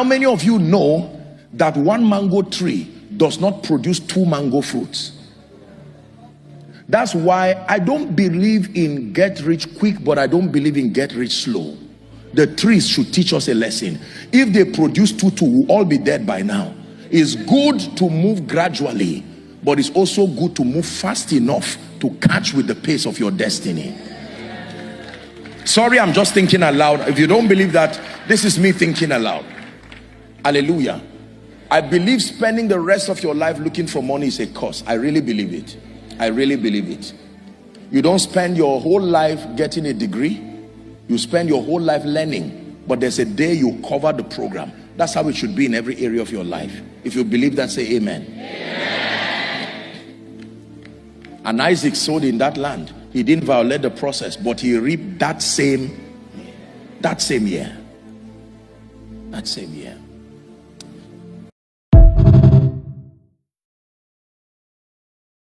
How many of you know that one mango tree does not produce 2 mango fruits? That's why I don't believe in get rich quick, but I don't believe in get rich slow. The trees should teach us a lesson. If they produce 2, we'll all be dead by now. It's good to move gradually, but it's also good to move fast enough to catch with the pace of your destiny. Sorry, I'm just thinking aloud. If you don't believe that, this is me thinking aloud. Hallelujah. I believe spending the rest of your life looking for money is a curse. I really believe it. I really believe it. You don't spend your whole life getting a degree. You spend your whole life learning, but there's a day you cover the program. That's how it should be in every area of your life. If you believe that, say amen. Amen. And Isaac sowed in that land. He didn't violate the process, but he reaped that same year. That same year.